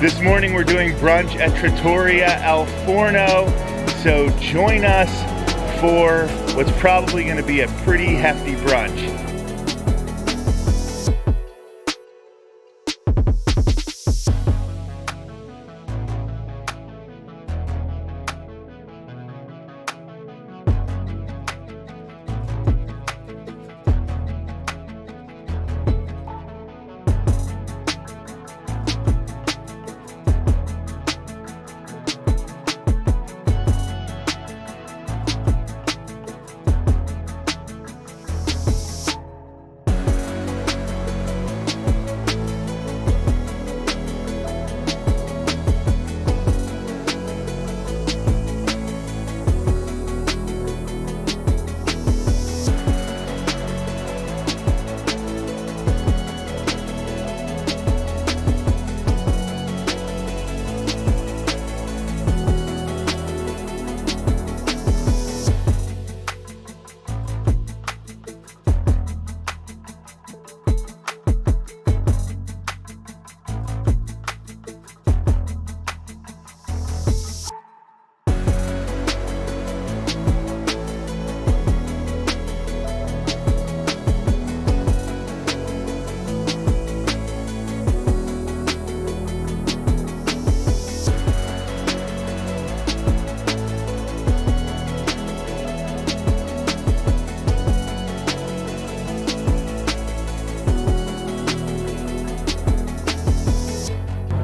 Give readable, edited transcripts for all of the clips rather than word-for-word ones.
This morning we're doing brunch at Trattoria al Forno, so join us for what's probably going to be a pretty hefty brunch.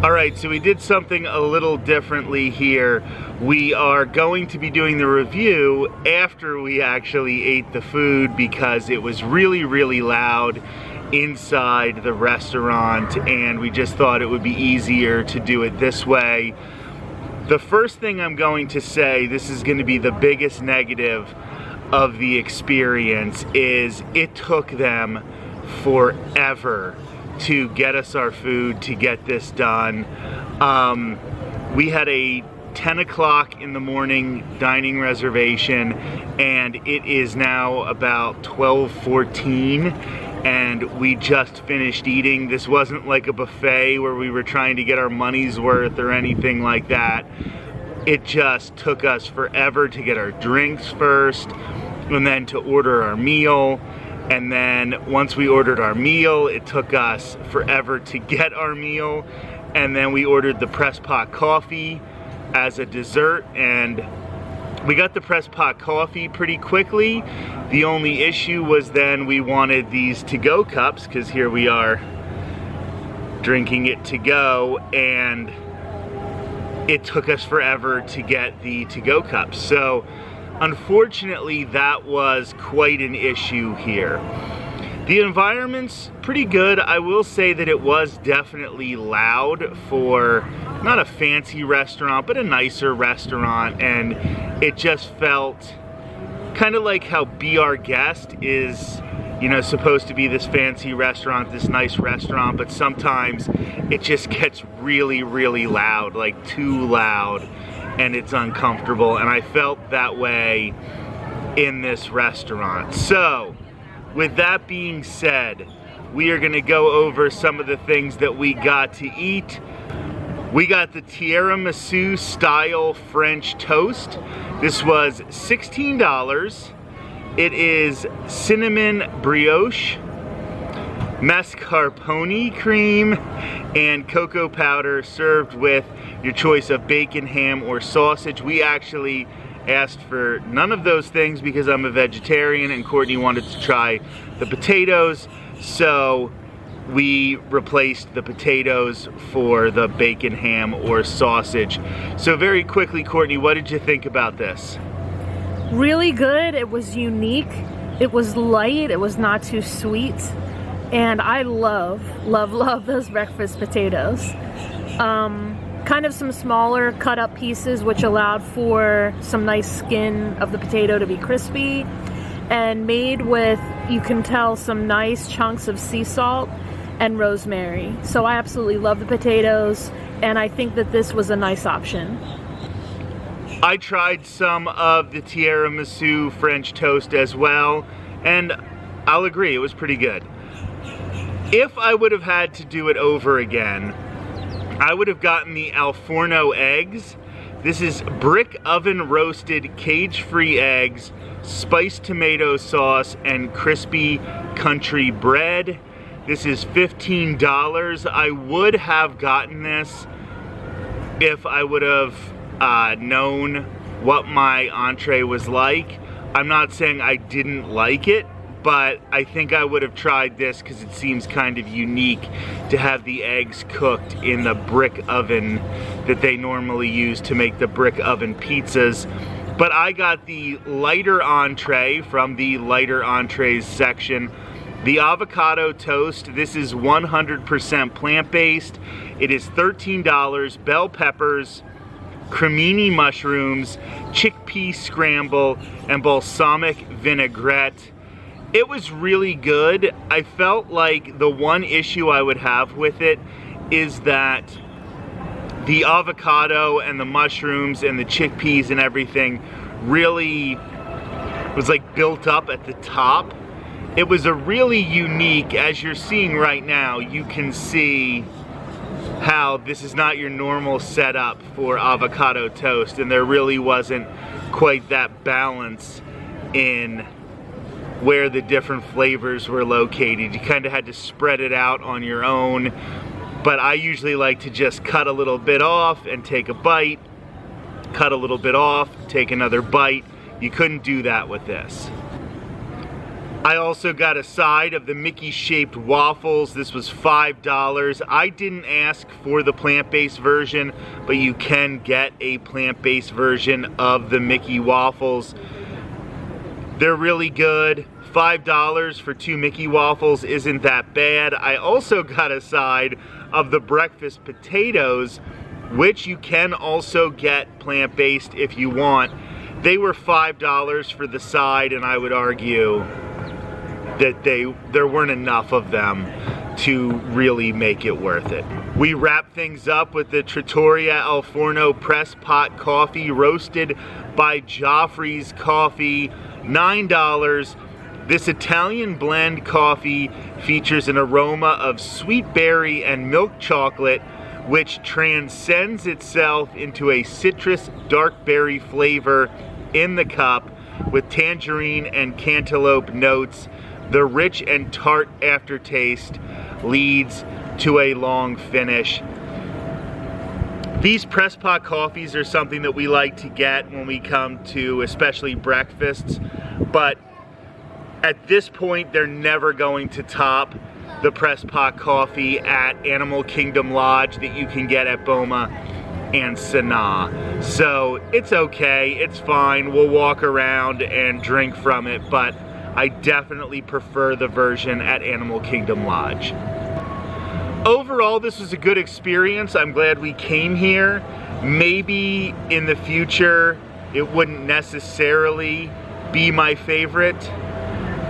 Alright, so we did something a little differently here. We are going to be doing the review after we actually ate the food because it was really, really loud inside the restaurant, and we just thought it would be easier to do it this way. The first thing I'm going to say, this is going to be the biggest negative of the experience, is it took them forever to get us our food, to get this done. We had a 10 o'clock in the morning dining reservation, and it is now about 12:14, and we just finished eating. This wasn't like a buffet where we were trying to get our money's worth or anything like that. It just took us forever to get our drinks first, and then to order our meal. And then once we ordered our meal, it took us forever to get our meal. And then we ordered the press pot coffee as a dessert, and we got the press pot coffee pretty quickly. The only issue was then we wanted these to-go cups, because here we are drinking it to go, and it took us forever to get the to-go cups. So unfortunately, that was quite an issue here. The environment's pretty good. I will say that it was definitely loud for not a fancy restaurant, but a nicer restaurant, and it just felt kind of like how Be Our Guest is, you know, supposed to be this fancy restaurant, this nice restaurant, but sometimes it just gets really, really loud, like too loud, and it's uncomfortable, and I felt that way in this restaurant. So, with that being said, we are gonna go over some of the things that we got to eat. We got the tiramisu style French toast. This was $16. It is cinnamon brioche, mascarpone cream, and cocoa powder, served with your choice of bacon, ham, or sausage. We actually asked for none of those things because I'm a vegetarian and Courtney wanted to try the potatoes, so we replaced the potatoes for the bacon, ham, or sausage. So very quickly, Courtney, what did you think about this? Really good. It was unique. It was light. It was not too sweet. And I love those breakfast potatoes. Kind of some smaller cut up pieces, which allowed for some nice skin of the potato to be crispy, and made with, you can tell, some nice chunks of sea salt and rosemary. So I absolutely love the potatoes, and I think that this was a nice option. I tried some of the tiramisu French toast as well, and I'll agree, it was pretty good. If I would have had to do it over again, I would have gotten the Al Forno eggs. This is brick oven roasted cage-free eggs, spiced tomato sauce, and crispy country bread. This is $15. I would have gotten this if I would have known what my entree was like. I'm not saying I didn't like it, but I think I would have tried this because it seems kind of unique to have the eggs cooked in the brick oven that they normally use to make the brick oven pizzas. But I got the lighter entree from the lighter entrees section. The avocado toast, this is 100% plant-based. It is $13, bell peppers, cremini mushrooms, chickpea scramble, and balsamic vinaigrette. It was really good. I felt like the one issue I would have with it is that the avocado and the mushrooms and the chickpeas and everything really was like built up at the top. It was a really unique, as you're seeing right now, you can see how this is not your normal setup for avocado toast, and there really wasn't quite that balance in where the different flavors were located. You kind of had to spread it out on your own, but I usually like to just cut a little bit off and take a bite, cut a little bit off, take another bite. You couldn't do that with this. I also got a side of the Mickey-shaped waffles. This was $5. I didn't ask for the plant-based version, but you can get a plant-based version of the Mickey waffles. They're really good. $5 for 2 Mickey waffles isn't that bad. I also got a side of the breakfast potatoes, which you can also get plant-based if you want. They were $5 for the side, and I would argue that there weren't enough of them to really make it worth it. We wrap things up with the Trattoria al Forno press pot coffee, roasted by Joffrey's Coffee, $9. This Italian blend coffee features an aroma of sweet berry and milk chocolate, which transcends itself into a citrus dark berry flavor in the cup with tangerine and cantaloupe notes. The rich and tart aftertaste leads to a long finish. These press pot coffees are something that we like to get when we come to especially breakfasts, but at this point they're never going to top the press pot coffee at Animal Kingdom Lodge that you can get at Boma and Sanaa. So it's okay, it's fine, we'll walk around and drink from it, but I definitely prefer the version at Animal Kingdom Lodge. Overall, this was a good experience. I'm glad we came here. Maybe in the future, it wouldn't necessarily be my favorite.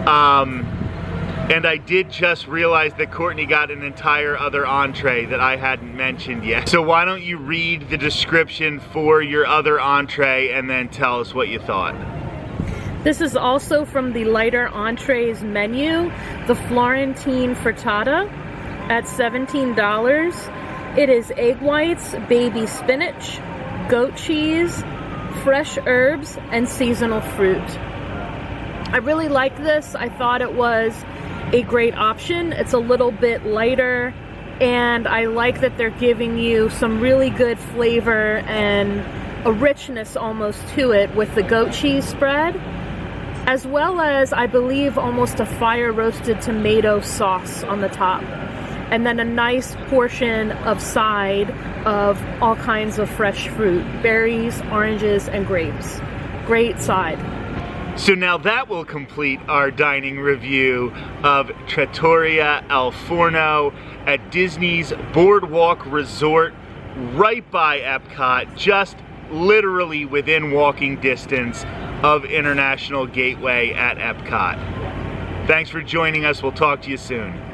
And I did just realize that Courtney got an entire other entree that I hadn't mentioned yet. So why don't you read the description for your other entree and then tell us what you thought. This is also from the lighter entrees menu, the Florentine frittata at $17. It is egg whites, baby spinach, goat cheese, fresh herbs, and seasonal fruit. I really like this. I thought it was a great option. It's a little bit lighter, and I like that they're giving you some really good flavor and a richness almost to it with the goat cheese spread, as well as, I believe, almost a fire roasted tomato sauce on the top. And then a nice portion of side of all kinds of fresh fruit, berries, oranges, and grapes. Great side. So now that will complete our dining review of Trattoria al Forno at Disney's Boardwalk Resort right by Epcot, just literally within walking distance of International Gateway at Epcot. Thanks for joining us. We'll talk to you soon.